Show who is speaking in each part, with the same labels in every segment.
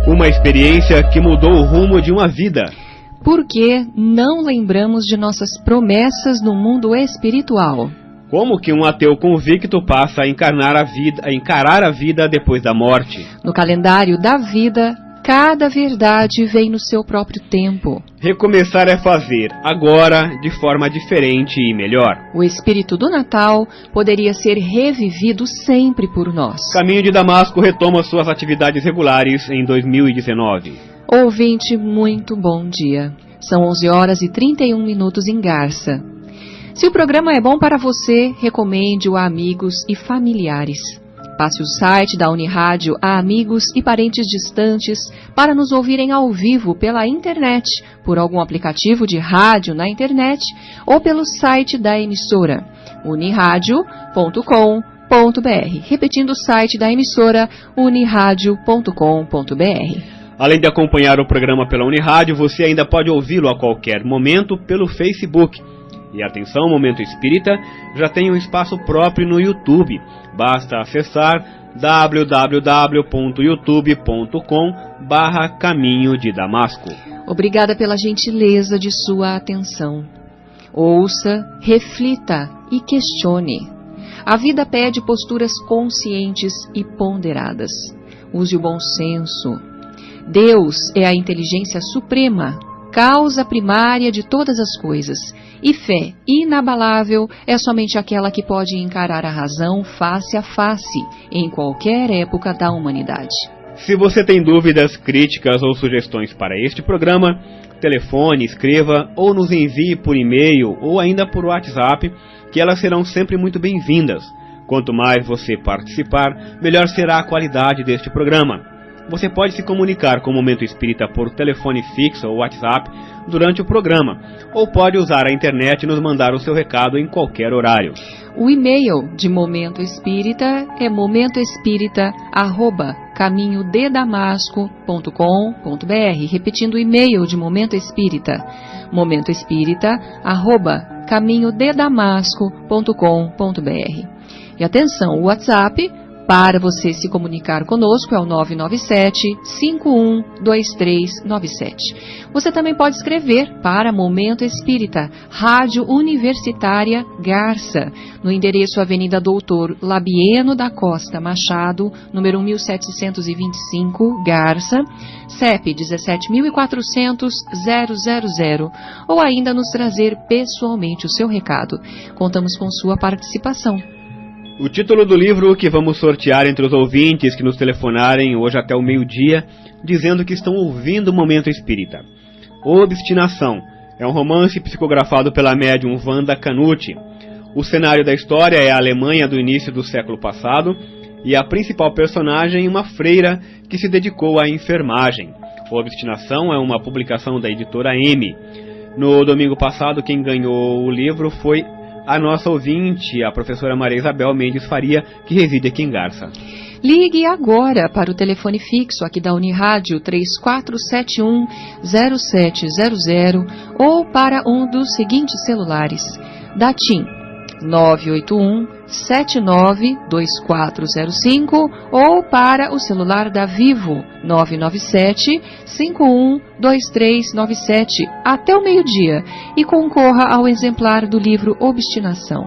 Speaker 1: Uma experiência que mudou o rumo de uma vida.
Speaker 2: Por que não lembramos de nossas promessas no mundo espiritual?
Speaker 1: Como que um ateu convicto passa a encarar a vida depois da morte?
Speaker 2: No calendário da vida, cada verdade vem no seu próprio tempo.
Speaker 1: Recomeçar é fazer, agora, de forma diferente e melhor.
Speaker 2: O espírito do Natal poderia ser revivido sempre por nós.
Speaker 1: Caminho de Damasco retoma suas atividades regulares em 2019.
Speaker 2: Ouvinte, muito bom dia. São 11 horas e 31 minutos em Garça. Se o programa é bom para você, recomende-o a amigos e familiares. Passe o site da Unirádio a amigos e parentes distantes para nos ouvirem ao vivo pela internet, por algum aplicativo de rádio na internet ou pelo site da emissora, uniradio.com.br. Repetindo o site da emissora, uniradio.com.br.
Speaker 1: Além de acompanhar o programa pela Unirádio, você ainda pode ouvi-lo a qualquer momento pelo Facebook. E atenção, Momento Espírita já tem um espaço próprio no YouTube. Basta acessar www.youtube.com/Caminho de Damasco.
Speaker 2: Obrigada pela gentileza de sua atenção. Ouça, reflita e questione. A vida pede posturas conscientes e ponderadas. Use o bom senso. Deus é a inteligência suprema, causa primária de todas as coisas, e fé inabalável é somente aquela que pode encarar a razão face a face, em qualquer época da humanidade.
Speaker 1: Se você tem dúvidas, críticas ou sugestões para este programa, telefone, escreva ou nos envie por e-mail ou ainda por WhatsApp, que elas serão sempre muito bem-vindas. Quanto mais você participar, melhor será a qualidade deste programa. Você pode se comunicar com o Momento Espírita por telefone fixo ou WhatsApp durante o programa, ou pode usar a internet e nos mandar o seu recado em qualquer horário.
Speaker 2: O e-mail de Momento Espírita é momentoespírita@caminhodedamasco.com.br. Repetindo o e-mail de Momento Espírita, momentoespírita@caminhodedamasco.com.br. E atenção, o WhatsApp para você se comunicar conosco é o 997-512397. Você também pode escrever para Momento Espírita, Rádio Universitária Garça, no endereço Avenida Doutor Labieno da Costa Machado, número 1725, Garça, CEP 17.400.000, ou ainda nos trazer pessoalmente o seu recado. Contamos com sua participação.
Speaker 1: O título do livro que vamos sortear entre os ouvintes que nos telefonarem hoje até o meio-dia, dizendo que estão ouvindo o Momento Espírita. Obstinação é um romance psicografado pela médium Wanda Canuti. O cenário da história é a Alemanha do início do século passado e a principal personagem uma freira que se dedicou à enfermagem. Obstinação é uma publicação da editora M. No domingo passado, quem ganhou o livro foi a nossa ouvinte, a professora Maria Isabel Mendes Faria, que reside aqui em Garça.
Speaker 2: Ligue agora para o telefone fixo aqui da Unirádio 3471-0700 ou para um dos seguintes celulares: da TIM 981-792405 ou para o celular da Vivo 997-512397 até o meio-dia e concorra ao exemplar do livro Obstinação.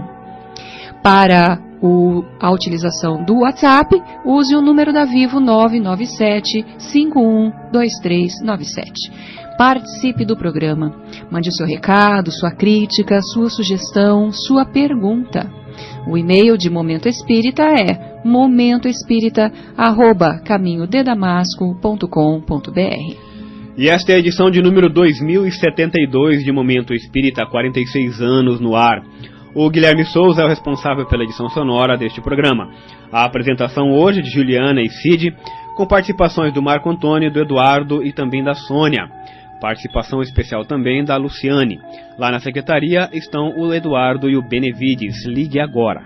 Speaker 2: Para a utilização do WhatsApp, use o número da Vivo 997-512397. Participe do programa. Mande o seu recado, sua crítica, sua sugestão, sua pergunta. O e-mail de Momento Espírita é momentoespírita@caminhodedamasco.com.br.
Speaker 1: E esta é a edição de número 2072 de Momento Espírita, 46 anos no ar. O Guilherme Souza é o responsável pela edição sonora deste programa. A apresentação hoje de Juliana e Cid, com participações do Marco Antônio, do Eduardo e também da Sônia. Participação especial também da Luciane. Lá na secretaria estão o Eduardo e o Benevides. Ligue agora.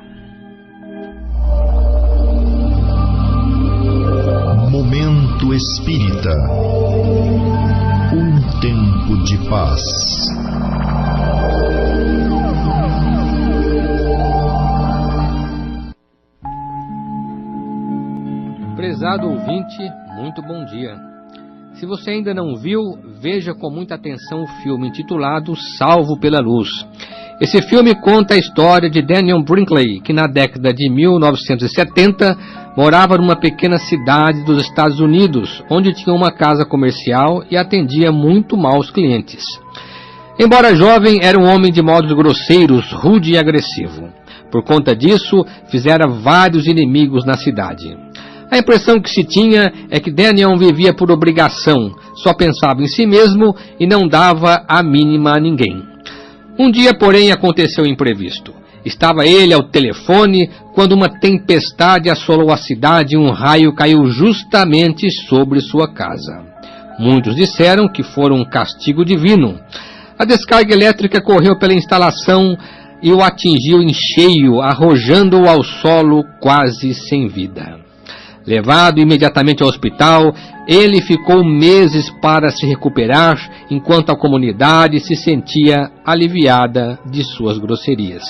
Speaker 3: Momento Espírita. Um tempo de paz.
Speaker 4: Prezado ouvinte, muito bom dia. Se você ainda não viu, veja com muita atenção o filme intitulado Salvo pela Luz. Esse filme conta a história de Daniel Brinkley, que na década de 1970 morava numa pequena cidade dos Estados Unidos, onde tinha uma casa comercial e atendia muito mal os clientes. Embora jovem, era um homem de modos grosseiros, rude e agressivo. Por conta disso, fizera vários inimigos na cidade. A impressão que se tinha é que Daniel vivia por obrigação, só pensava em si mesmo e não dava a mínima a ninguém. Um dia, porém, aconteceu o imprevisto. Estava ele ao telefone quando uma tempestade assolou a cidade e um raio caiu justamente sobre sua casa. Muitos disseram que foi um castigo divino. A descarga elétrica correu pela instalação e o atingiu em cheio, arrojando-o ao solo quase sem vida. Levado imediatamente ao hospital, ele ficou meses para se recuperar, enquanto a comunidade se sentia aliviada de suas grosserias.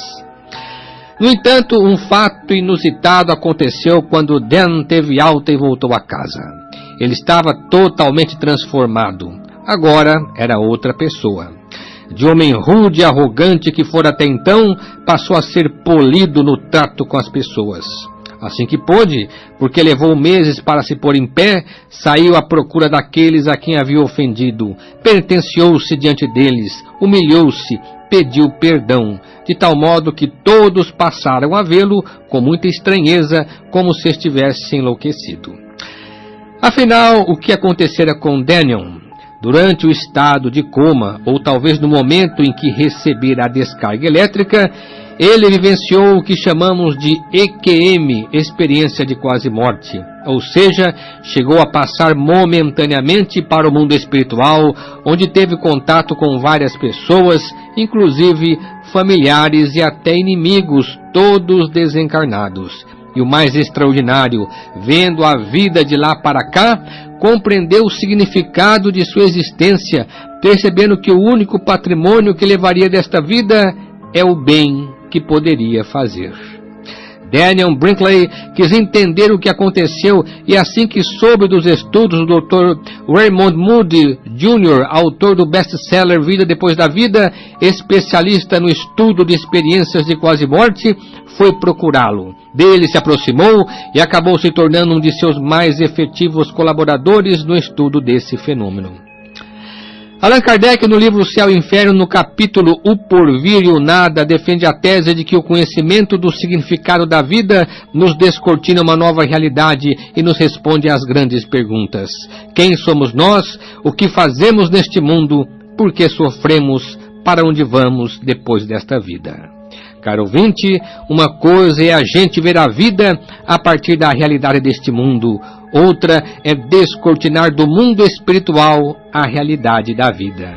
Speaker 4: No entanto, um fato inusitado aconteceu quando Dan teve alta e voltou a casa. Ele estava totalmente transformado. Agora era outra pessoa. De homem rude e arrogante que fora até então, passou a ser polido no trato com as pessoas. Assim que pôde, porque levou meses para se pôr em pé, saiu à procura daqueles a quem havia ofendido, penitenciou-se diante deles, humilhou-se, pediu perdão, de tal modo que todos passaram a vê-lo com muita estranheza, como se estivesse enlouquecido. Afinal, o que acontecera com Daniel? Durante o estado de coma, ou talvez no momento em que recebera a descarga elétrica, ele vivenciou o que chamamos de EQM, experiência de quase morte. Ou seja, chegou a passar momentaneamente para o mundo espiritual, onde teve contato com várias pessoas, inclusive familiares e até inimigos, todos desencarnados. E o mais extraordinário, vendo a vida de lá para cá, compreendeu o significado de sua existência, percebendo que o único patrimônio que levaria desta vida é o bem que poderia fazer. Daniel Brinkley quis entender o que aconteceu e assim que soube dos estudos do Dr. Raymond Moody Jr., autor do best-seller Vida Depois da Vida, especialista no estudo de experiências de quase morte, foi procurá-lo. Dele se aproximou e acabou se tornando um de seus mais efetivos colaboradores no estudo desse fenômeno. Allan Kardec, no livro Céu e Inferno, no capítulo O Porvir e o Nada, defende a tese de que o conhecimento do significado da vida nos descortina uma nova realidade e nos responde às grandes perguntas. Quem somos nós? O que fazemos neste mundo? Por que sofremos? Para onde vamos depois desta vida? Caro ouvinte, uma coisa é a gente ver a vida a partir da realidade deste mundo. Outra é descortinar do mundo espiritual a realidade da vida.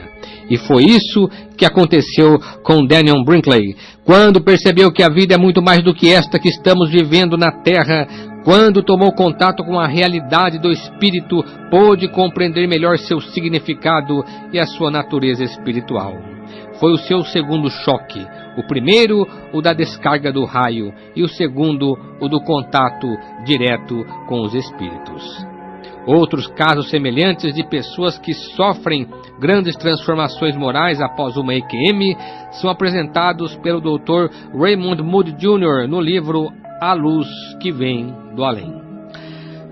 Speaker 4: E foi isso que aconteceu com Daniel Brinkley. Quando percebeu que a vida é muito mais do que esta que estamos vivendo na Terra, quando tomou contato com a realidade do espírito, pôde compreender melhor seu significado e a sua natureza espiritual. Foi o seu segundo choque. O primeiro, o da descarga do raio, e o segundo, o do contato direto com os espíritos. Outros casos semelhantes de pessoas que sofrem grandes transformações morais após uma EQM são apresentados pelo Dr. Raymond Moody Jr. no livro A Luz que Vem do Além.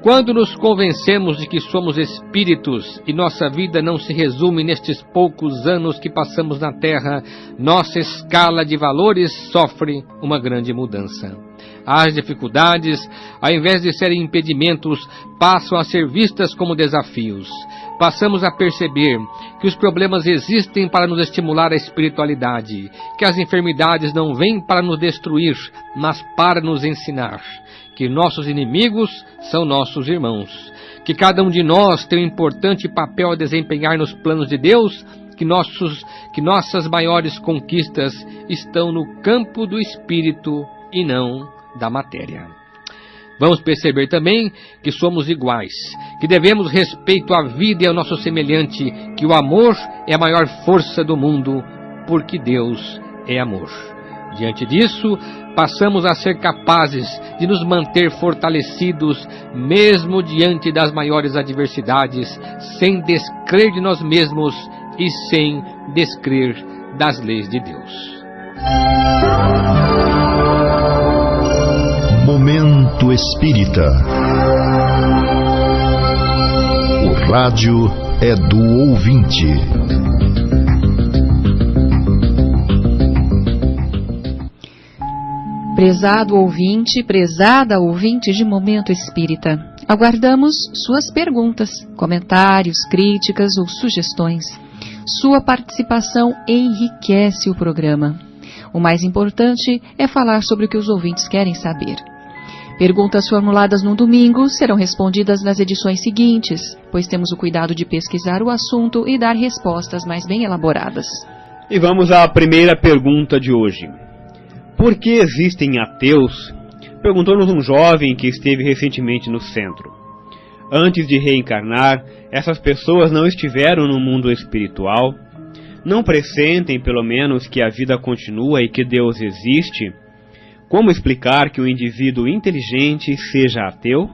Speaker 4: Quando nos convencemos de que somos espíritos e nossa vida não se resume nestes poucos anos que passamos na Terra, nossa escala de valores sofre uma grande mudança. As dificuldades, ao invés de serem impedimentos, passam a ser vistas como desafios. Passamos a perceber que os problemas existem para nos estimular a espiritualidade, que as enfermidades não vêm para nos destruir, mas para nos ensinar, que nossos inimigos são nossos irmãos, que cada um de nós tem um importante papel a desempenhar nos planos de Deus, que nossas maiores conquistas estão no campo do espírito e não da matéria. Vamos perceber também que somos iguais, que devemos respeito à vida e ao nosso semelhante, que o amor é a maior força do mundo, porque Deus é amor. Diante disso, passamos a ser capazes de nos manter fortalecidos, mesmo diante das maiores adversidades, sem descrer de nós mesmos e sem descrer das leis de Deus.
Speaker 3: Momento Espírita. O rádio é do ouvinte.
Speaker 2: Prezado ouvinte, prezada ouvinte de Momento Espírita, aguardamos suas perguntas, comentários, críticas ou sugestões. Sua participação enriquece o programa. O mais importante é falar sobre o que os ouvintes querem saber. Perguntas formuladas no domingo serão respondidas nas edições seguintes, pois temos o cuidado de pesquisar o assunto e dar respostas mais bem elaboradas.
Speaker 1: E vamos à primeira pergunta de hoje. Por que existem ateus? Perguntou-nos um jovem que esteve recentemente no centro. Antes de reencarnar, essas pessoas não estiveram no mundo espiritual? Não pressentem, pelo menos, que a vida continua e que Deus existe? Como explicar que um indivíduo inteligente seja ateu?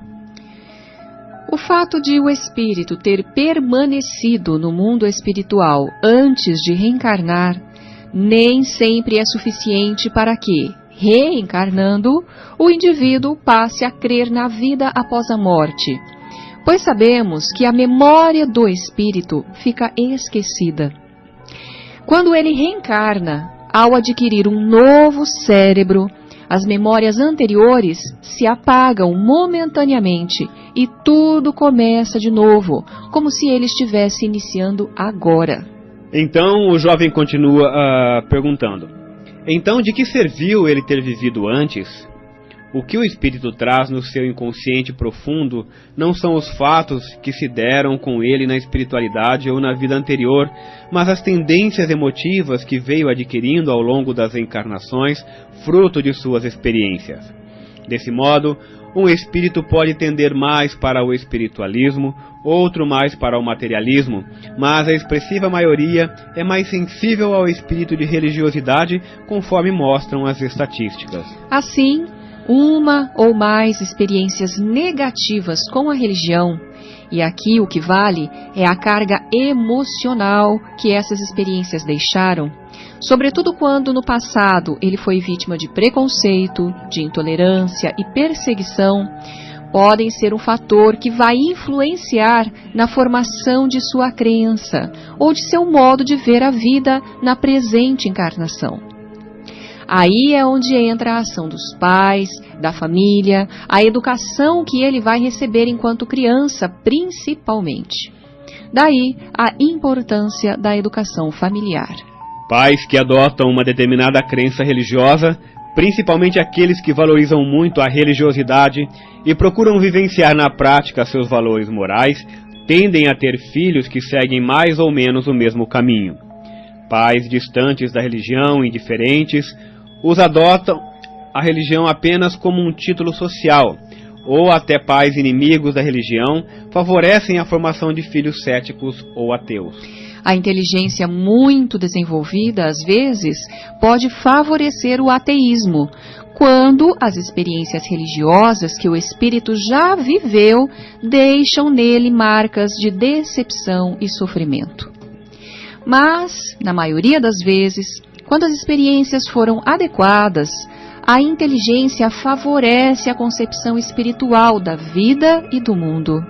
Speaker 2: O fato de o espírito ter permanecido no mundo espiritual antes de reencarnar nem sempre é suficiente para que, reencarnando, o indivíduo passe a crer na vida após a morte, pois sabemos que a memória do espírito fica esquecida. Quando ele reencarna, ao adquirir um novo cérebro, as memórias anteriores se apagam momentaneamente e tudo começa de novo, como se ele estivesse iniciando agora.
Speaker 1: Então o jovem continua perguntando: então de que serviu ele ter vivido antes? O que o espírito traz no seu inconsciente profundo não são os fatos que se deram com ele na espiritualidade ou na vida anterior, mas as tendências emotivas que veio adquirindo ao longo das encarnações, fruto de suas experiências. Desse modo, um espírito pode tender mais para o espiritualismo, outro mais para o materialismo, mas a expressiva maioria é mais sensível ao espírito de religiosidade, conforme mostram as estatísticas.
Speaker 2: Assim, uma ou mais experiências negativas com a religião, e aqui o que vale é a carga emocional que essas experiências deixaram, sobretudo quando no passado ele foi vítima de preconceito, de intolerância e perseguição, podem ser um fator que vai influenciar na formação de sua crença ou de seu modo de ver a vida na presente encarnação. Aí é onde entra a ação dos pais, da família, a educação que ele vai receber enquanto criança, principalmente. Daí a importância da educação familiar.
Speaker 1: Pais que adotam uma determinada crença religiosa, principalmente aqueles que valorizam muito a religiosidade e procuram vivenciar na prática seus valores morais, tendem a ter filhos que seguem mais ou menos o mesmo caminho. Pais distantes da religião, indiferentes, os adotam a religião apenas como um título social, ou até pais inimigos da religião favorecem a formação de filhos céticos ou ateus.
Speaker 2: A inteligência muito desenvolvida, às vezes, pode favorecer o ateísmo, quando as experiências religiosas que o espírito já viveu deixam nele marcas de decepção e sofrimento. Mas, na maioria das vezes, quando as experiências foram adequadas, a inteligência favorece a concepção espiritual da vida e do mundo.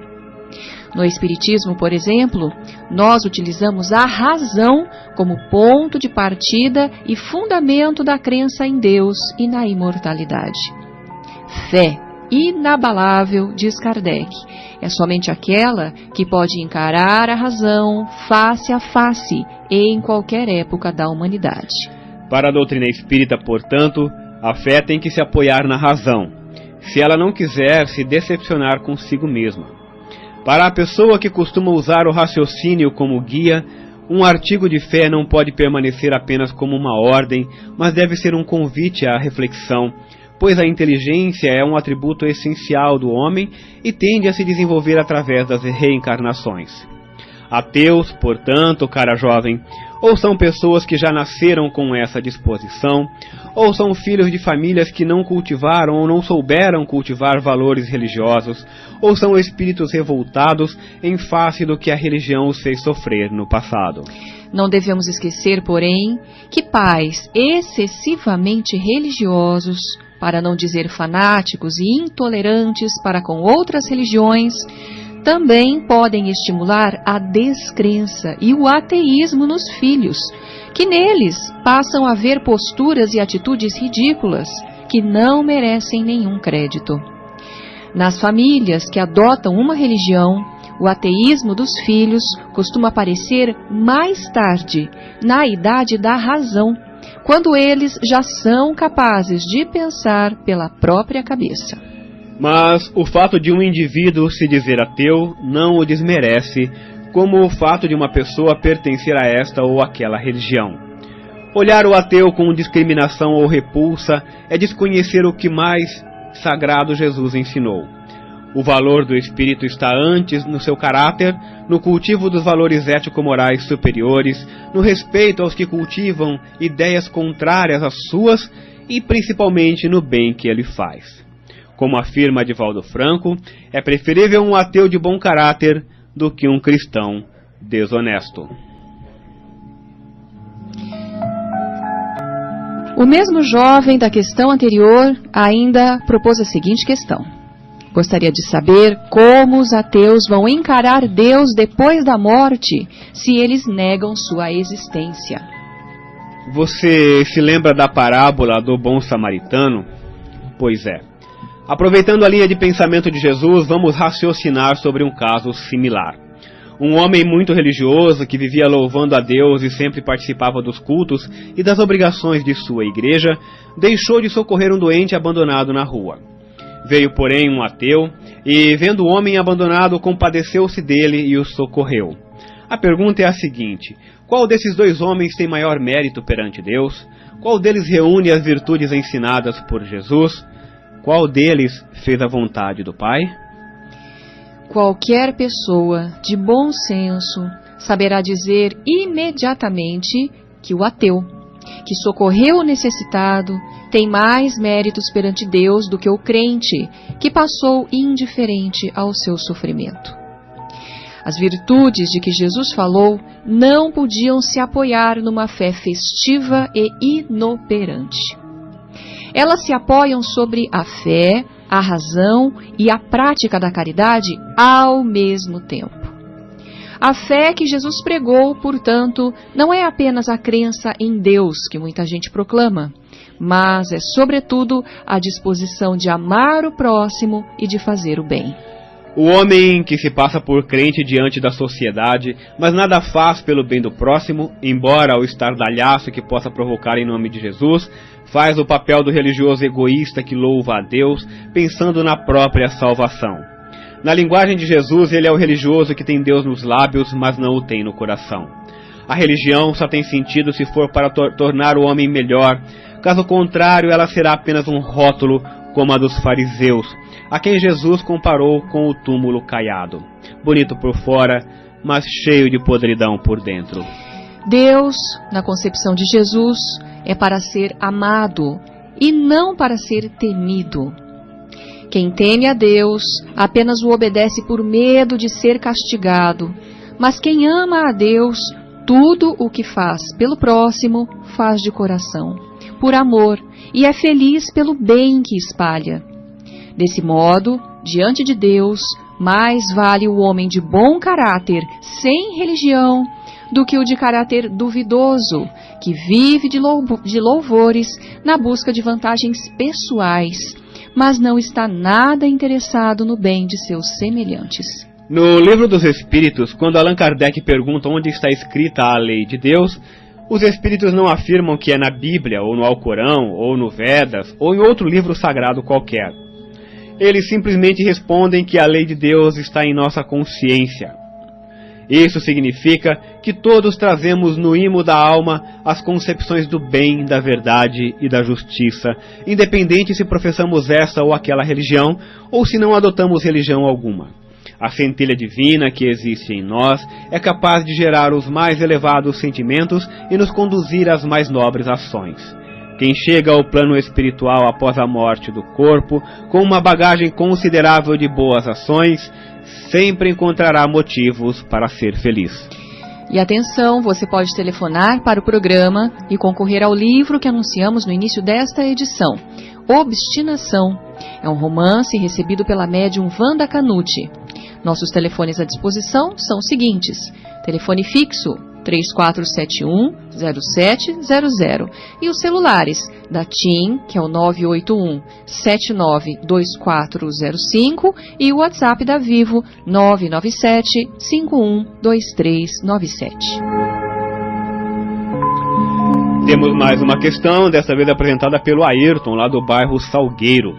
Speaker 2: No Espiritismo, por exemplo, nós utilizamos a razão como ponto de partida e fundamento da crença em Deus e na imortalidade. Fé inabalável, diz Kardec, é somente aquela que pode encarar a razão face a face em qualquer época da humanidade.
Speaker 1: Para a doutrina espírita, portanto, a fé tem que se apoiar na razão, se ela não quiser se decepcionar consigo mesma. Para a pessoa que costuma usar o raciocínio como guia, um artigo de fé não pode permanecer apenas como uma ordem, mas deve ser um convite à reflexão, pois a inteligência é um atributo essencial do homem e tende a se desenvolver através das reencarnações. Ateus, portanto, cara jovem, ou são pessoas que já nasceram com essa disposição, ou são filhos de famílias que não cultivaram ou não souberam cultivar valores religiosos, ou são espíritos revoltados em face do que a religião os fez sofrer no passado.
Speaker 2: Não devemos esquecer, porém, que pais excessivamente religiosos, para não dizer fanáticos e intolerantes para com outras religiões, também podem estimular a descrença e o ateísmo nos filhos, que neles passam a ver posturas e atitudes ridículas que não merecem nenhum crédito. Nas famílias que adotam uma religião, o ateísmo dos filhos costuma aparecer mais tarde, na idade da razão, quando eles já são capazes de pensar pela própria cabeça.
Speaker 1: Mas o fato de um indivíduo se dizer ateu não o desmerece, como o fato de uma pessoa pertencer a esta ou aquela religião. Olhar o ateu com discriminação ou repulsa é desconhecer o que mais sagrado Jesus ensinou. O valor do espírito está antes no seu caráter, no cultivo dos valores ético-morais superiores, no respeito aos que cultivam ideias contrárias às suas e principalmente no bem que ele faz. Como afirma Divaldo Franco, é preferível um ateu de bom caráter do que um cristão desonesto.
Speaker 2: O mesmo jovem da questão anterior ainda propôs a seguinte questão. Gostaria de saber como os ateus vão encarar Deus depois da morte, se eles negam sua existência.
Speaker 1: Você se lembra da parábola do bom samaritano? Pois é. Aproveitando a linha de pensamento de Jesus, vamos raciocinar sobre um caso similar. Um homem muito religioso que vivia louvando a Deus e sempre participava dos cultos e das obrigações de sua igreja, deixou de socorrer um doente abandonado na rua. Veio, porém, um ateu e, vendo o homem abandonado, compadeceu-se dele e o socorreu. A pergunta é a seguinte: qual desses dois homens tem maior mérito perante Deus? Qual deles reúne as virtudes ensinadas por Jesus? Qual deles fez a vontade do Pai?
Speaker 2: Qualquer pessoa de bom senso saberá dizer imediatamente que o ateu, que socorreu o necessitado, tem mais méritos perante Deus do que o crente, que passou indiferente ao seu sofrimento. As virtudes de que Jesus falou não podiam se apoiar numa fé festiva e inoperante. Elas se apoiam sobre a fé, a razão e a prática da caridade ao mesmo tempo. A fé que Jesus pregou, portanto, não é apenas a crença em Deus que muita gente proclama, mas é, sobretudo, a disposição de amar o próximo e de fazer o bem.
Speaker 1: O homem que se passa por crente diante da sociedade, mas nada faz pelo bem do próximo, embora o estardalhaço que possa provocar em nome de Jesus, faz o papel do religioso egoísta que louva a Deus, pensando na própria salvação. Na linguagem de Jesus, ele é o religioso que tem Deus nos lábios, mas não o tem no coração. A religião só tem sentido se for para tornar o homem melhor. Caso contrário, ela será apenas um rótulo, como a dos fariseus, a quem Jesus comparou com o túmulo caiado. Bonito por fora, mas cheio de podridão por dentro.
Speaker 2: Deus, na concepção de Jesus, é para ser amado e não para ser temido. Quem teme a Deus apenas o obedece por medo de ser castigado, mas quem ama a Deus, tudo o que faz pelo próximo, faz de coração, por amor, e é feliz pelo bem que espalha. Desse modo, diante de Deus, mais vale o homem de bom caráter, sem religião, do que o de caráter duvidoso, que vive de louvores na busca de vantagens pessoais, mas não está nada interessado no bem de seus semelhantes.
Speaker 1: No Livro dos Espíritos, quando Allan Kardec pergunta onde está escrita a lei de Deus, os espíritos não afirmam que é na Bíblia, ou no Alcorão, ou no Vedas, ou em outro livro sagrado qualquer. Eles simplesmente respondem que a lei de Deus está em nossa consciência. Isso significa que todos trazemos no imo da alma as concepções do bem, da verdade e da justiça, independente se professamos essa ou aquela religião, ou se não adotamos religião alguma. A centelha divina que existe em nós é capaz de gerar os mais elevados sentimentos e nos conduzir às mais nobres ações. Quem chega ao plano espiritual após a morte do corpo, com uma bagagem considerável de boas ações, sempre encontrará motivos para ser feliz.
Speaker 2: E atenção, você pode telefonar para o programa e concorrer ao livro que anunciamos no início desta edição, Obstinação. É um romance recebido pela médium Wanda Canuti. Nossos telefones à disposição são os seguintes: telefone fixo 3471-0700 e os celulares da TIM, que é o 981-792405, e o WhatsApp da Vivo 997-512397.
Speaker 1: Temos mais uma questão, dessa vez apresentada pelo Ayrton, lá do bairro Salgueiro.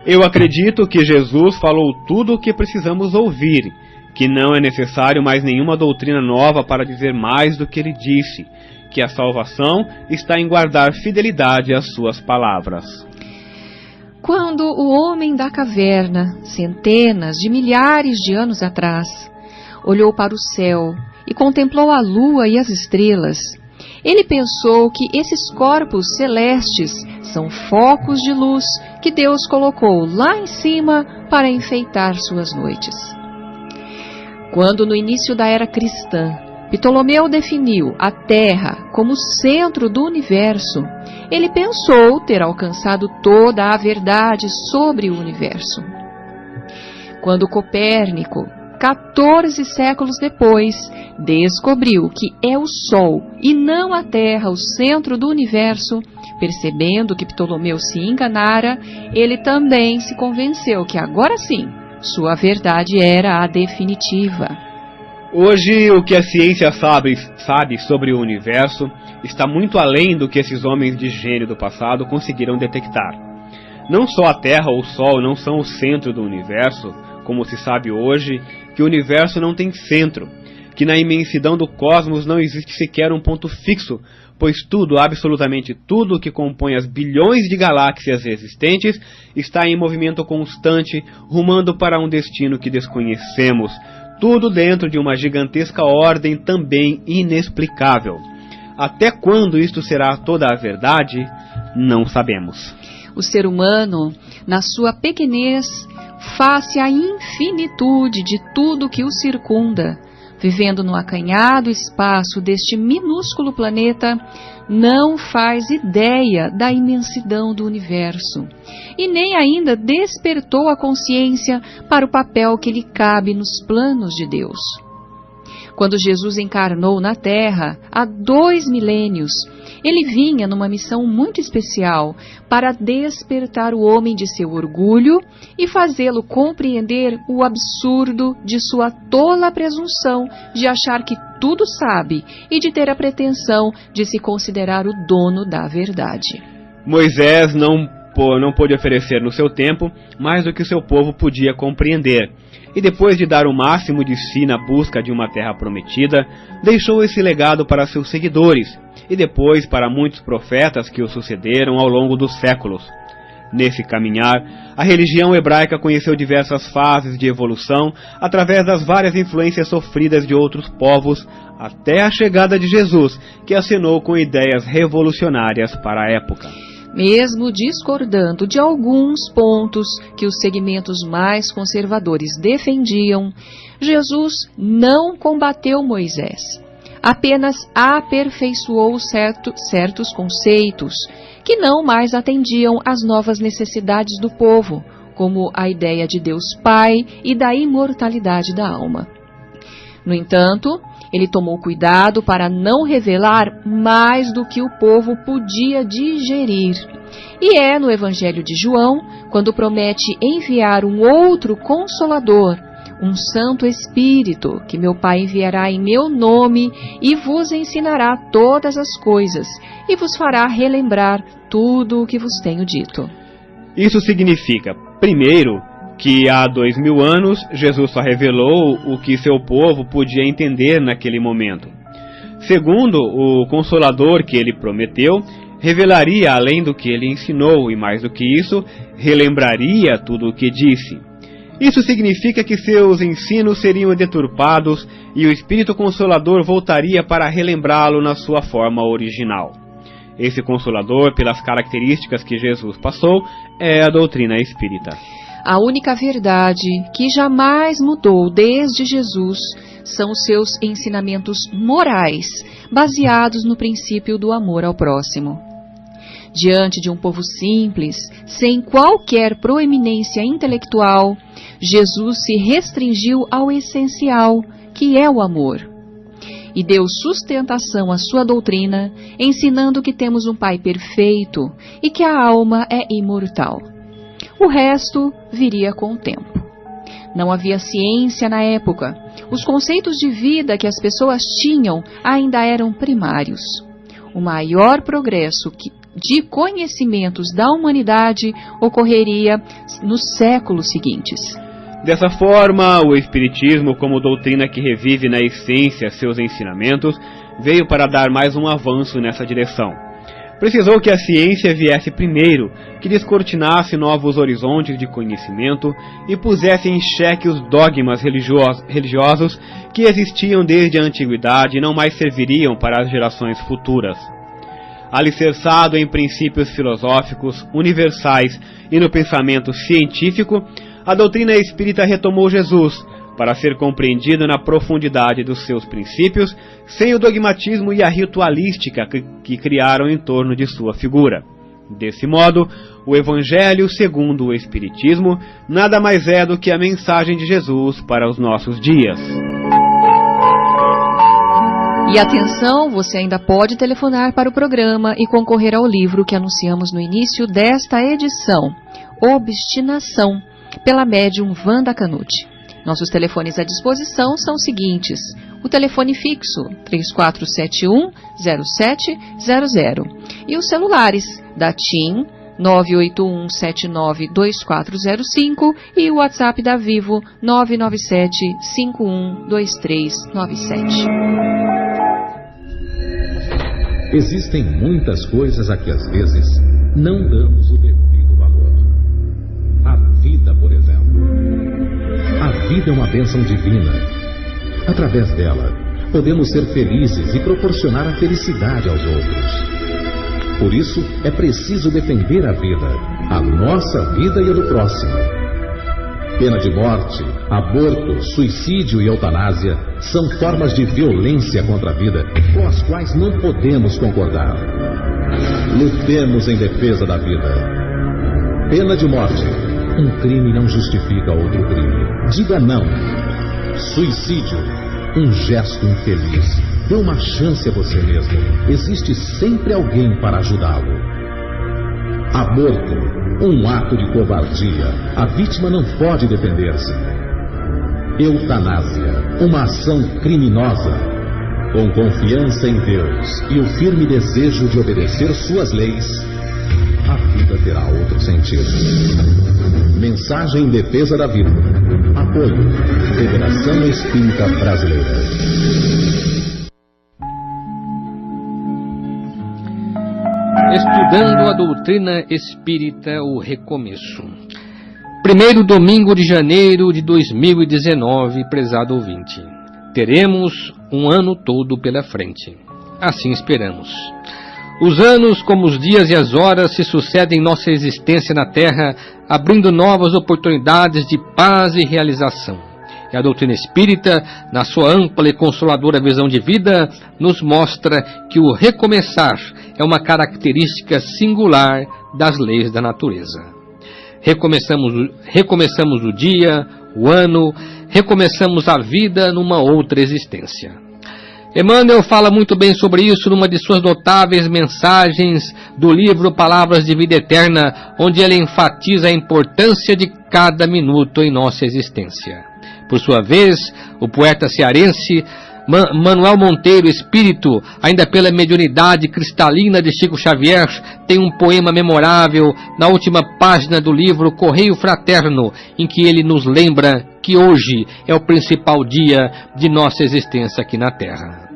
Speaker 1: Eu acredito que Jesus falou tudo o que precisamos ouvir, que não é necessário mais nenhuma doutrina nova para dizer mais do que ele disse, que a salvação está em guardar fidelidade às suas palavras.
Speaker 2: Quando o homem da caverna, centenas de milhares de anos atrás, olhou para o céu e contemplou a lua e as estrelas, ele pensou que esses corpos celestes são focos de luz que Deus colocou lá em cima para enfeitar suas noites. Quando no início da era cristã, Ptolomeu definiu a Terra como centro do universo, ele pensou ter alcançado toda a verdade sobre o universo. Quando Copérnico, 14 séculos depois, descobriu que é o Sol e não a Terra o centro do universo, percebendo que Ptolomeu se enganara, ele também se convenceu que agora sim, sua verdade era a definitiva.
Speaker 1: Hoje, o que a ciência sabe sobre o universo está muito além do que esses homens de gênio do passado conseguiram detectar. Não só a Terra ou o Sol não são o centro do universo, como se sabe hoje que o universo não tem centro, que na imensidão do cosmos não existe sequer um ponto fixo, pois tudo, absolutamente tudo que compõe as bilhões de galáxias existentes está em movimento constante, rumando para um destino que desconhecemos, tudo dentro de uma gigantesca ordem também inexplicável. Até quando isto será toda a verdade, não sabemos.
Speaker 2: O ser humano, na sua pequenez, face à infinitude de tudo que o circunda, vivendo no acanhado espaço deste minúsculo planeta, não faz ideia da imensidão do universo e nem ainda despertou a consciência para o papel que lhe cabe nos planos de Deus. Quando Jesus encarnou na Terra, há 2 milênios, ele vinha numa missão muito especial para despertar o homem de seu orgulho e fazê-lo compreender o absurdo de sua tola presunção de achar que tudo sabe e de ter a pretensão de se considerar o dono da verdade.
Speaker 1: Moisés não pôde oferecer no seu tempo mais do que o seu povo podia compreender. E depois de dar o máximo de si na busca de uma terra prometida, deixou esse legado para seus seguidores, e depois para muitos profetas que o sucederam ao longo dos séculos. Nesse caminhar, a religião hebraica conheceu diversas fases de evolução através das várias influências sofridas de outros povos, até a chegada de Jesus, que acenou com ideias revolucionárias para a época.
Speaker 2: Mesmo discordando de alguns pontos que os segmentos mais conservadores defendiam, Jesus não combateu Moisés. Apenas aperfeiçoou certos conceitos que não mais atendiam às novas necessidades do povo, como a ideia de Deus Pai e da imortalidade da alma. No entanto, ele tomou cuidado para não revelar mais do que o povo podia digerir. E é no Evangelho de João, quando promete enviar um outro Consolador, um Santo Espírito, que meu Pai enviará em meu nome e vos ensinará todas as coisas e vos fará relembrar tudo o que vos tenho dito.
Speaker 1: Isso significa, primeiro, que há 2000 anos Jesus só revelou o que seu povo podia entender naquele momento. Segundo, o Consolador que ele prometeu revelaria além do que ele ensinou e, mais do que isso, relembraria tudo o que disse. Isso significa que seus ensinos seriam deturpados e o Espírito Consolador voltaria para relembrá-lo na sua forma original. Esse Consolador, pelas características que Jesus passou, é a doutrina espírita.
Speaker 2: A única verdade que jamais mudou desde Jesus são os seus ensinamentos morais, baseados no princípio do amor ao próximo. Diante de um povo simples, sem qualquer proeminência intelectual, Jesus se restringiu ao essencial, que é o amor, e deu sustentação à sua doutrina, ensinando que temos um Pai perfeito e que a alma é imortal. O resto viria com o tempo. Não havia ciência na época. Os conceitos de vida que as pessoas tinham ainda eram primários. O maior progresso de conhecimentos da humanidade ocorreria nos séculos seguintes.
Speaker 1: Dessa forma, o Espiritismo, como doutrina que revive na essência seus ensinamentos, veio para dar mais um avanço nessa direção. Precisou que a ciência viesse primeiro, que descortinasse novos horizontes de conhecimento e pusesse em xeque os dogmas religiosos que existiam desde a antiguidade e não mais serviriam para as gerações futuras. Alicerçado em princípios filosóficos universais e no pensamento científico, a doutrina espírita retomou Jesus, para ser compreendido na profundidade dos seus princípios, sem o dogmatismo e a ritualística que criaram em torno de sua figura. Desse modo, o Evangelho, segundo o Espiritismo, nada mais é do que a mensagem de Jesus para os nossos dias.
Speaker 2: E atenção, você ainda pode telefonar para o programa e concorrer ao livro que anunciamos no início desta edição, Obstinação, pela médium Wanda Canuti. Nossos telefones à disposição são os seguintes: o telefone fixo 3471-0700 e os celulares da TIM 981792405 e o WhatsApp da Vivo 997-512397.
Speaker 5: Existem muitas coisas a que às vezes não damos o devido valor. A vida, por exemplo. A vida é uma bênção divina. Através dela, podemos ser felizes e proporcionar a felicidade aos outros. Por isso, é preciso defender a vida, a nossa vida e a do próximo. Pena de morte, aborto, suicídio e eutanásia são formas de violência contra a vida com as quais não podemos concordar. Lutemos em defesa da vida. Pena de morte. Um crime não justifica outro crime. Diga não. Suicídio. Um gesto infeliz. Dê uma chance a você mesmo. Existe sempre alguém para ajudá-lo. Aborto. Um ato de covardia. A vítima não pode defender-se. Eutanásia. Uma ação criminosa. Com confiança em Deus e o firme desejo de obedecer suas leis, a vida terá outro sentido. Mensagem em defesa da vida. Apoio. Federação Espírita Brasileira.
Speaker 4: Estudando a doutrina espírita, o recomeço. Primeiro domingo de janeiro de 2019, prezado ouvinte. Teremos um ano todo pela frente. Assim esperamos. Os anos, como os dias e as horas, se sucedem em nossa existência na Terra, abrindo novas oportunidades de paz e realização. E a doutrina espírita, na sua ampla e consoladora visão de vida, nos mostra que o recomeçar é uma característica singular das leis da natureza. Recomeçamos o dia, o ano, recomeçamos a vida numa outra existência. Emmanuel fala muito bem sobre isso numa de suas notáveis mensagens do livro Palavras de Vida Eterna, onde ele enfatiza a importância de cada minuto em nossa existência. Por sua vez, o poeta cearense Manuel Monteiro Espírito, ainda pela mediunidade cristalina de Chico Xavier, tem um poema memorável na última página do livro Correio Fraterno, em que ele nos lembra que hoje é o principal dia de nossa existência aqui na Terra.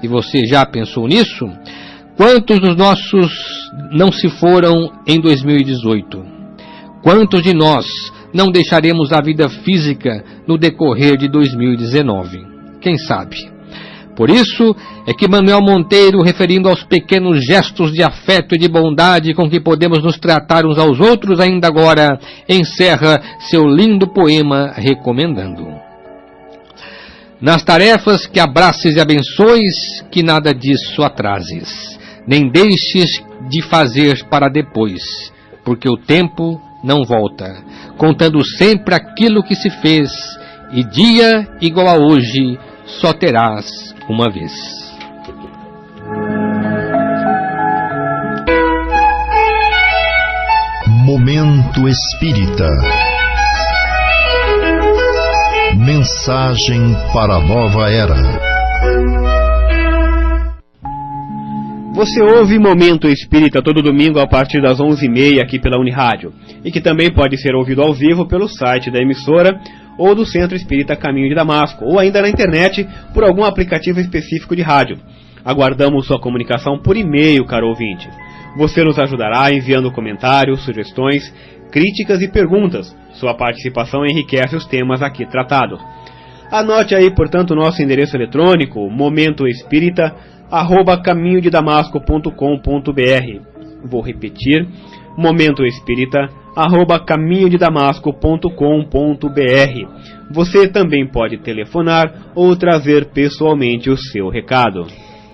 Speaker 4: E você já pensou nisso? Quantos dos nossos não se foram em 2018? Quantos de nós não deixaremos a vida física no decorrer de 2019. Quem sabe? Por isso é que Manuel Monteiro, referindo aos pequenos gestos de afeto e de bondade com que podemos nos tratar uns aos outros ainda agora, encerra seu lindo poema recomendando: nas tarefas que abraces e abençoes, que nada disso atrases, nem deixes de fazer para depois, porque o tempo não volta, contando sempre aquilo que se fez, e dia igual a hoje só terás uma vez.
Speaker 3: Momento Espírita. Mensagem para a nova era.
Speaker 1: Você ouve Momento Espírita todo domingo a partir das 11h30 aqui pela Unirádio, e que também pode ser ouvido ao vivo pelo site da emissora ou do Centro Espírita Caminho de Damasco, ou ainda na internet por algum aplicativo específico de rádio. Aguardamos sua comunicação por e-mail, caro ouvinte. Você nos ajudará enviando comentários, sugestões, críticas e perguntas. Sua participação enriquece os temas aqui tratados. Anote aí, portanto, o nosso endereço eletrônico, momentoespírita@caminhodedamasco.com.br. Vou repetir, momentoespírita@caminhodedamasco.com.br. Você também pode telefonar ou trazer pessoalmente o seu recado.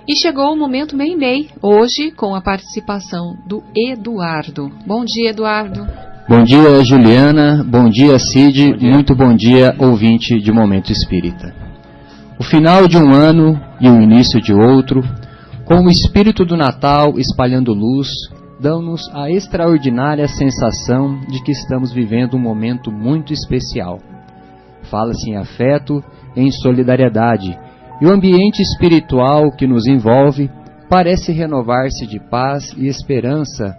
Speaker 2: E chegou o Momento Meimei, hoje com a participação do Eduardo. Bom dia, Eduardo.
Speaker 6: Bom dia, Juliana. Bom dia, Cid. Muito bom dia, ouvinte de Momento Espírita. O final de um ano e o início de outro, com o espírito do Natal espalhando luz, dão-nos a extraordinária sensação de que estamos vivendo um momento muito especial. Fala-se em afeto, em solidariedade, e o ambiente espiritual que nos envolve parece renovar-se de paz e esperança,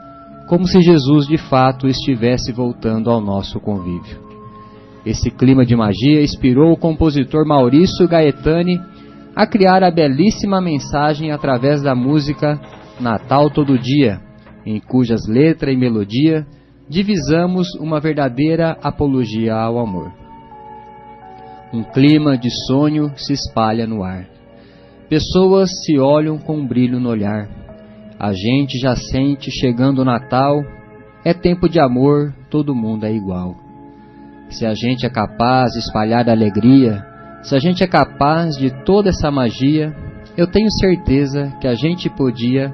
Speaker 6: como se Jesus de fato estivesse voltando ao nosso convívio. Esse clima de magia inspirou o compositor Maurício Gaetani a criar a belíssima mensagem através da música Natal Todo Dia, em cujas letra e melodia divisamos uma verdadeira apologia ao amor. Um clima de sonho se espalha no ar. Pessoas se olham com um brilho no olhar. A gente já sente chegando o Natal, é tempo de amor, todo mundo é igual. Se a gente é capaz de espalhar alegria, se a gente é capaz de toda essa magia, eu tenho certeza que a gente podia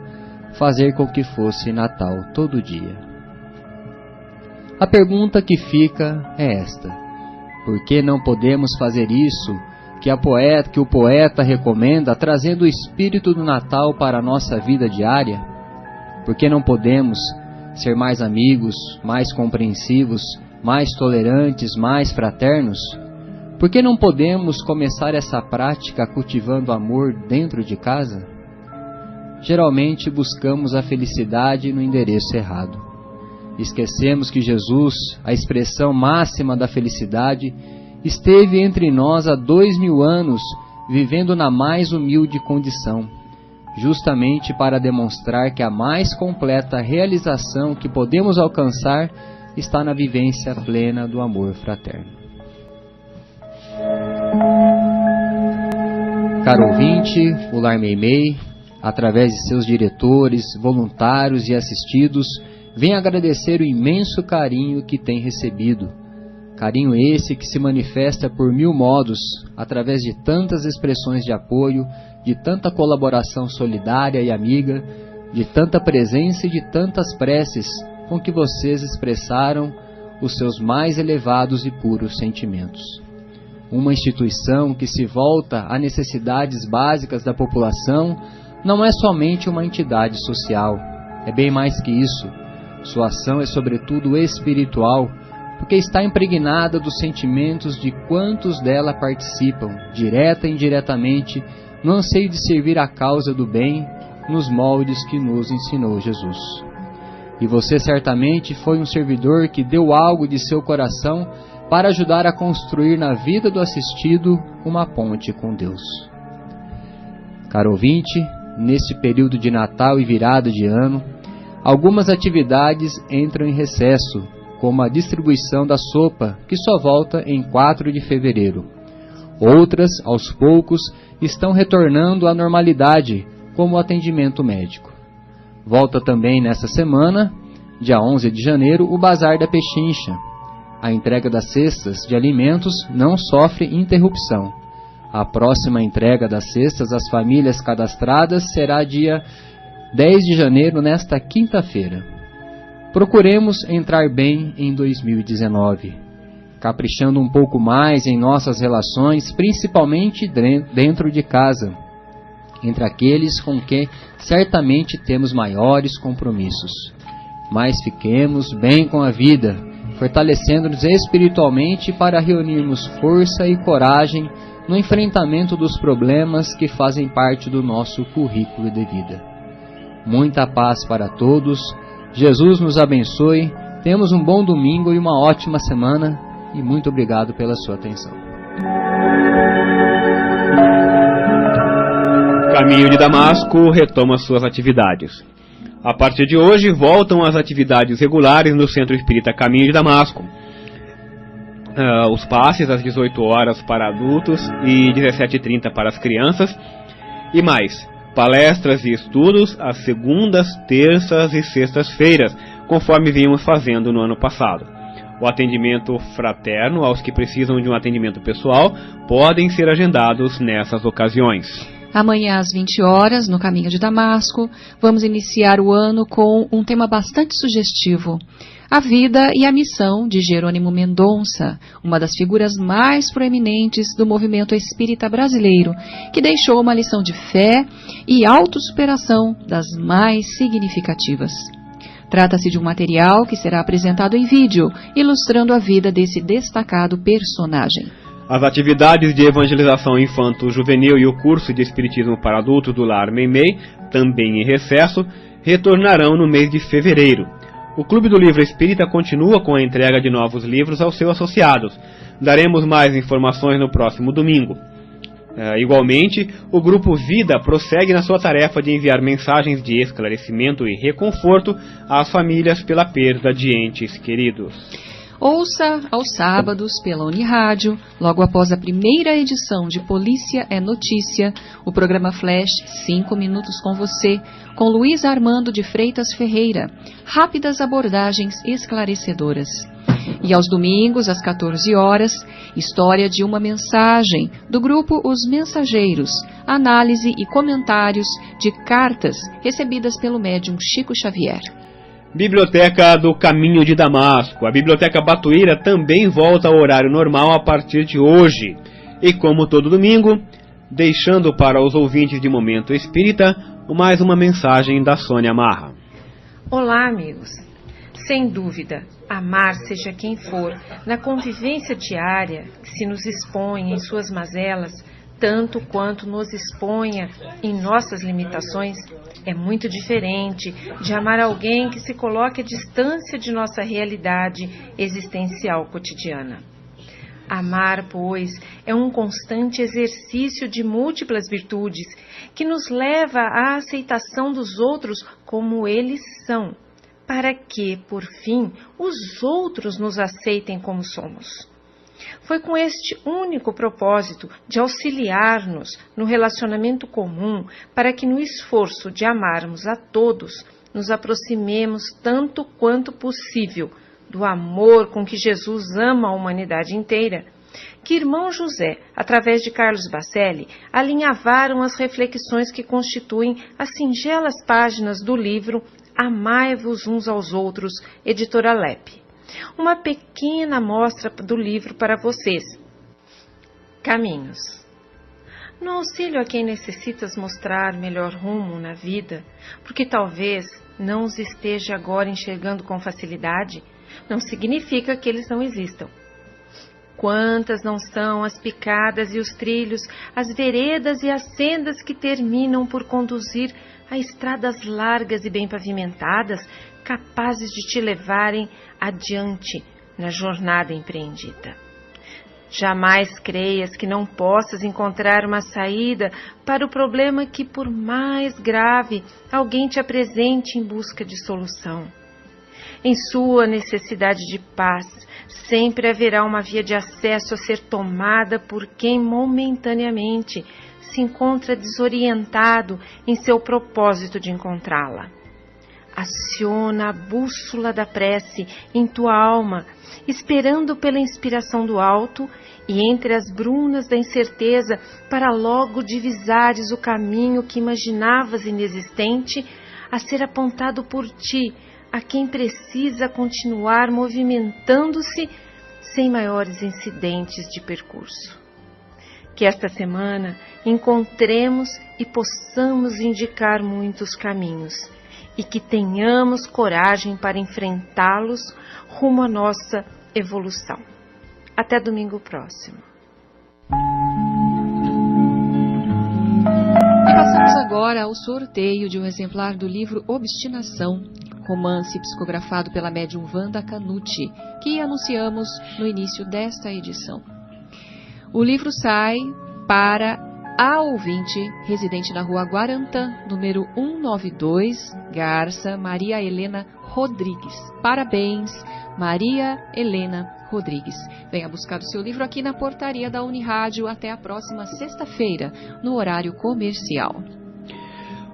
Speaker 6: fazer com que fosse Natal todo dia. A pergunta que fica é esta: por que não podemos fazer isso que o poeta recomenda, trazendo o espírito do Natal para a nossa vida diária? Por que não podemos ser mais amigos, mais compreensivos, mais tolerantes, mais fraternos? Por que não podemos começar essa prática cultivando amor dentro de casa? Geralmente buscamos a felicidade no endereço errado. Esquecemos que Jesus, a expressão máxima da felicidade, esteve entre nós há 2000 anos, vivendo na mais humilde condição, justamente para demonstrar que a mais completa realização que podemos alcançar está na vivência plena do amor fraterno. Caro ouvinte, o Lar Meimei, através de seus diretores, voluntários e assistidos, vem agradecer o imenso carinho que tem recebido. Carinho esse que se manifesta por 1000 modos, através de tantas expressões de apoio, de tanta colaboração solidária e amiga, de tanta presença e de tantas preces com que vocês expressaram os seus mais elevados e puros sentimentos. Uma instituição que se volta a necessidades básicas da população não é somente uma entidade social, é bem mais que isso. Sua ação é sobretudo espiritual, porque está impregnada dos sentimentos de quantos dela participam, direta e indiretamente, no anseio de servir a causa do bem, nos moldes que nos ensinou Jesus. E você certamente foi um servidor que deu algo de seu coração para ajudar a construir na vida do assistido uma ponte com Deus. Caro ouvinte, neste período de Natal e virada de ano, algumas atividades entram em recesso, como a distribuição da sopa, que só volta em 4 de fevereiro. Outras, aos poucos, estão retornando à normalidade, como o atendimento médico. Volta também nesta semana, dia 11 de janeiro, o Bazar da Pechincha. A entrega das cestas de alimentos não sofre interrupção. A próxima entrega das cestas às famílias cadastradas será dia 10 de janeiro, nesta quinta-feira. Procuremos entrar bem em 2019, caprichando um pouco mais em nossas relações, principalmente dentro de casa, entre aqueles com quem certamente temos maiores compromissos. Mas fiquemos bem com a vida, fortalecendo-nos espiritualmente para reunirmos força e coragem no enfrentamento dos problemas que fazem parte do nosso currículo de vida. Muita paz para todos, Jesus nos abençoe, temos um bom domingo e uma ótima semana, e muito obrigado pela sua atenção.
Speaker 1: Caminho de Damasco retoma suas atividades. A partir de hoje, voltam as atividades regulares no Centro Espírita Caminho de Damasco. Os passes às 18 horas para adultos e 17h30 para as crianças. E mais, palestras e estudos às segundas, terças e sextas-feiras, conforme vínhamos fazendo no ano passado. O atendimento fraterno aos que precisam de um atendimento pessoal podem ser agendados nessas ocasiões.
Speaker 2: Amanhã às 20 horas, no Caminho de Damasco, vamos iniciar o ano com um tema bastante sugestivo: a vida e a missão de Jerônimo Mendonça, uma das figuras mais proeminentes do movimento espírita brasileiro, que deixou uma lição de fé e autossuperação das mais significativas. Trata-se de um material que será apresentado em vídeo, ilustrando a vida desse destacado personagem.
Speaker 1: As atividades de evangelização infanto-juvenil e o curso de espiritismo para adultos do Lar Meimei, também em recesso, retornarão no mês de fevereiro. O Clube do Livro Espírita continua com a entrega de novos livros aos seus associados. Daremos mais informações no próximo domingo. Igualmente, o Grupo Vida prossegue na sua tarefa de enviar mensagens de esclarecimento e reconforto às famílias pela perda de entes queridos.
Speaker 2: Ouça aos sábados pela Unirádio, logo após a primeira edição de Polícia é Notícia, o programa Flash 5 Minutos com Você, com Luiz Armando de Freitas Ferreira. Rápidas abordagens esclarecedoras. E aos domingos, às 14 horas, História de uma Mensagem, do grupo Os Mensageiros, análise e comentários de cartas recebidas pelo médium Chico Xavier.
Speaker 1: Biblioteca do Caminho de Damasco. A Biblioteca Batuíra também volta ao horário normal a partir de hoje. E como todo domingo, deixando para os ouvintes de Momento Espírita mais uma mensagem da Sônia Marra.
Speaker 7: Olá, amigos. Sem dúvida, amar seja quem for, na convivência diária, que se nos expõe em suas mazelas, tanto quanto nos exponha em nossas limitações, é muito diferente de amar alguém que se coloque à distância de nossa realidade existencial cotidiana. Amar, pois, é um constante exercício de múltiplas virtudes que nos leva à aceitação dos outros como eles são, para que, por fim, os outros nos aceitem como somos. Foi com este único propósito de auxiliar-nos no relacionamento comum para que no esforço de amarmos a todos, nos aproximemos tanto quanto possível do amor com que Jesus ama a humanidade inteira, que irmão José, através de Carlos Bacelli, alinhavaram as reflexões que constituem as singelas páginas do livro Amai-vos uns aos outros, editora LEP. Uma pequena amostra do livro para vocês. Caminhos. No auxílio a quem necessitas mostrar melhor rumo na vida, porque talvez não os esteja agora enxergando com facilidade, não significa que eles não existam. Quantas não são as picadas e os trilhos, as veredas e as sendas que terminam por conduzir a estradas largas e bem pavimentadas, capazes de te levarem adiante na jornada empreendida. Jamais creias que não possas encontrar uma saída para o problema que, por mais grave, alguém te apresente em busca de solução. Em sua necessidade de paz, sempre haverá uma via de acesso a ser tomada por quem momentaneamente se encontra desorientado em seu propósito de encontrá-la. Aciona a bússola da prece em tua alma, esperando pela inspiração do alto e entre as brunas da incerteza para logo divisares o caminho que imaginavas inexistente a ser apontado por ti, a quem precisa continuar movimentando-se sem maiores incidentes de percurso. Que esta semana encontremos e possamos indicar muitos caminhos e que tenhamos coragem para enfrentá-los rumo à nossa evolução. Até domingo próximo.
Speaker 2: E passamos agora ao sorteio de um exemplar do livro Obstinação, romance psicografado pela médium Wanda Canucci, que anunciamos no início desta edição. O livro sai para a ouvinte residente na Rua Guarantã, número 192, Garça, Maria Helena Rodrigues. Parabéns, Maria Helena Rodrigues. Venha buscar o seu livro aqui na portaria da Unirádio até a próxima sexta-feira, no horário comercial.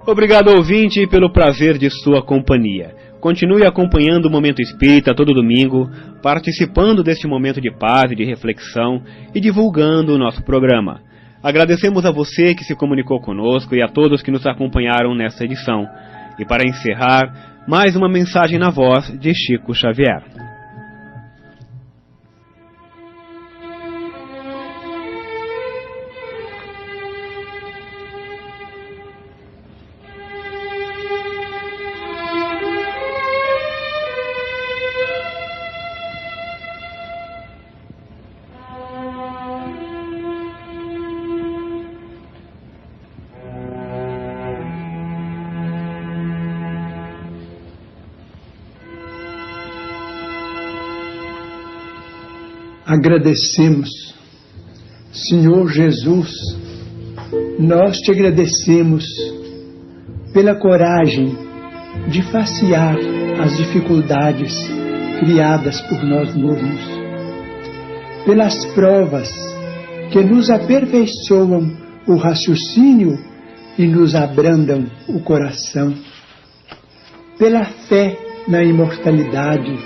Speaker 1: Obrigado, ouvinte, pelo prazer de sua companhia. Continue acompanhando o Momento Espírita todo domingo, participando deste momento de paz e de reflexão e divulgando o nosso programa. Agradecemos a você que se comunicou conosco e a todos que nos acompanharam nesta edição. E para encerrar, mais uma mensagem na voz de Chico Xavier.
Speaker 8: Agradecemos, Senhor Jesus, nós te agradecemos pela coragem de facear as dificuldades criadas por nós mesmos, pelas provas que nos aperfeiçoam o raciocínio e nos abrandam o coração, pela fé na imortalidade,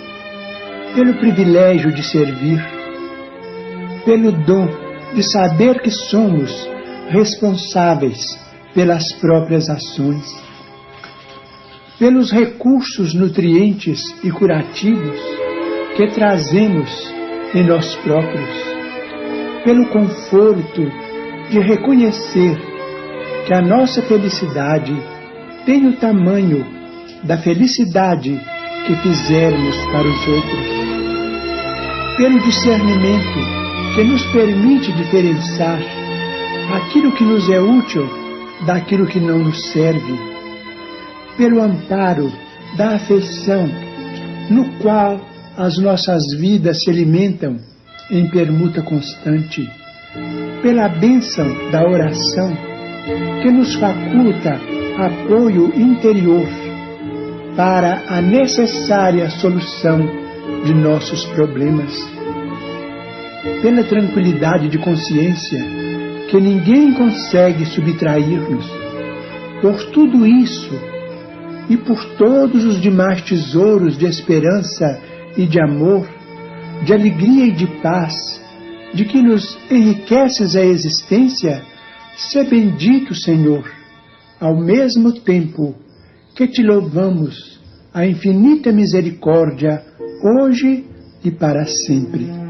Speaker 8: pelo privilégio de servir, pelo dom de saber que somos responsáveis pelas próprias ações, pelos recursos nutrientes e curativos que trazemos em nós próprios, pelo conforto de reconhecer que a nossa felicidade tem o tamanho da felicidade que fizermos para os outros, pelo discernimento que nos permite diferenciar aquilo que nos é útil daquilo que não nos serve, pelo amparo da afeição no qual as nossas vidas se alimentam em permuta constante, pela bênção da oração que nos faculta apoio interior para a necessária solução de nossos problemas, pela tranquilidade de consciência que ninguém consegue subtrair-nos. Por tudo isso e por todos os demais tesouros de esperança e de amor, de alegria e de paz, de que nos enriqueces a existência, sê bendito, Senhor, ao mesmo tempo que te louvamos a infinita misericórdia, hoje e para sempre.